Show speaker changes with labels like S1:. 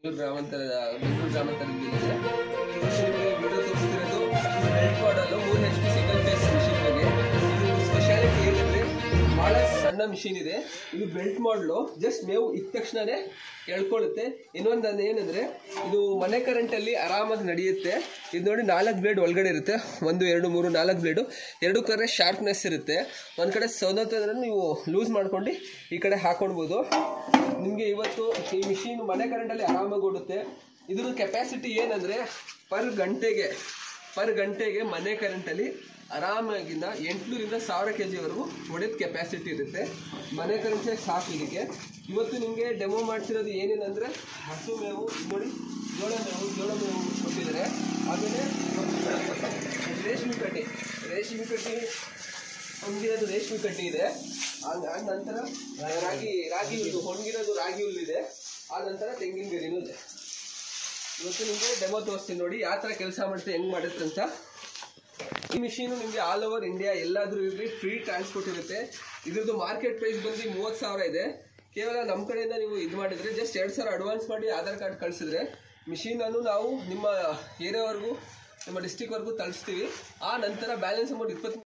S1: Bengaluru ಗ್ರಾಮಾಂತರದಲ್ಲಿ video ತೋರಿಸ್ತಿರೋದು belt ಮಾಡಲ್ 3 HP single phase machine ಬಗ್ಗೆ. ಇದು speciality ಏನಂದರೆ ಭಾಳ ಸಣ್ಣ ಮಿಷಿನ್ ಇದೆ. ಇದು ಬೆಲ್ಟ್ ಮಾಡಲು ಜಸ್ಟ್ ಮೇವು ಇದ್ದ ತಕ್ಷಣವೇ ಎಳ್ಕೊಳ್ಳುತ್ತೆ. ಇನ್ನೊಂದು ಏನಂದರೆ ಇದು ಮನೆ ಕರೆಂಟಲ್ಲಿ ಆರಾಮಾಗಿ ನಡೆಯುತ್ತೆ. ಇದು ನೋಡಿ 4 ಬ್ಲೇಡ್ ಒಳಗಡೆ ಇರುತ್ತೆ. 1 2 3 4 ಬ್ಲೇಡು. 2 ಕಡೆ ಶಾರ್ಪ್ನೆಸ್ ಇರುತ್ತೆ. ಒಂದು ಕಡೆ ಸೌದತ್ತಂದ್ರೆ ನೀವು ಲೂಸ್ ಮಾಡ್ಕೊಂಡು ಈ ಕಡೆ ಹಾಕೊಳ್ಬೋದು. ನಿಮಗೆ ಇವತ್ತು ಈ ಮಿಷಿನ್ ಮನೆ ಕರೆಂಟಲ್ಲಿ ಆರಾಮಾಗಿ ಓಡುತ್ತೆ. ಇದ್ರ ಕೆಪಾಸಿಟಿ ಏನಂದರೆ ಪರ್ ಗಂಟೆಗೆ ಮನೆ ಕರೆಂಟಲ್ಲಿ ಆರಾಮಾಗಿಂದ 800ರಿಂದ 1000 kgವರೆಗೂ ಹೊಡೆದ ಕೆಪಾಸಿಟಿ ಇರುತ್ತೆ. ಮನೆ ಕರೆಂಟೇ ಸಾಕು ಇದಕ್ಕೆ. ಇವತ್ತು ನಿಮಗೆ ಡೆಮೋ ಮಾಡ್ತಿರೋದು ಏನೇನಂದರೆ ಹಸು ಮೇವು ನೋಡಿ, ಜೋಳ ಮೇವು ಕೊಟ್ಟಿದ್ದಾರೆ. ಆಮೇಲೆ ರೇಷ್ಮೆ ಕಡ್ಡಿ ಒಣಗಿರೋದು ರೇಷ್ಮೆ ಕಡ್ಡಿ ಇದೆ. ಆದ ನಂತರ ರಾಗಿ ಹುಲ್ಲು ಒಣಗಿರೋದು ರಾಗಿ ಹುಲ್ಲಿದೆ. ಆ ನಂತರ ತೆಂಗಿನ ಗರಿನೂ ಇದೆ. ಇವತ್ತು ನಿಮಗೆ ಡೆಮೋ ತೋರಿಸ್ತೀನಿ ನೋಡಿ ಯಾವ ಥರ ಕೆಲಸ ಮಾಡುತ್ತೆ, ಹೆಂಗೆ ಮಾಡುತ್ತೆ ಅಂತ. ಈ ಮಿಷಿನು ನಿಮಗೆ ಆಲ್ ಓವರ್ ಇಂಡಿಯಾ ಎಲ್ಲಾದರೂ ಇರಲಿ ಫ್ರೀ ಟ್ರಾನ್ಸ್ಪೋರ್ಟ್ ಇರುತ್ತೆ. ಇದ್ರದ್ದು ಮಾರ್ಕೆಟ್ ಪ್ರೈಸ್ ಬಂದು 30,000 ಇದೆ. ಕೇವಲ ನಮ್ಮ ಕಡೆಯಿಂದ ನೀವು ಇದು ಮಾಡಿದರೆ ಜಸ್ಟ್ 2,000 ಅಡ್ವಾನ್ಸ್ ಮಾಡಿ ಆಧಾರ್ ಕಾರ್ಡ್ ಕಳಿಸಿದ್ರೆ ಮಿಷಿನನ್ನು ನಾವು ನಿಮ್ಮ ಏರಿಯಾವರೆಗೂ ನಿಮ್ಮ ಡಿಸ್ಟಿಕ್ವರೆಗೂ ತಲುಪಿಸ್ತೀವಿ. ಆ ನಂತರ ಬ್ಯಾಲೆನ್ಸ್ ಅಮೌಂಟ್ 20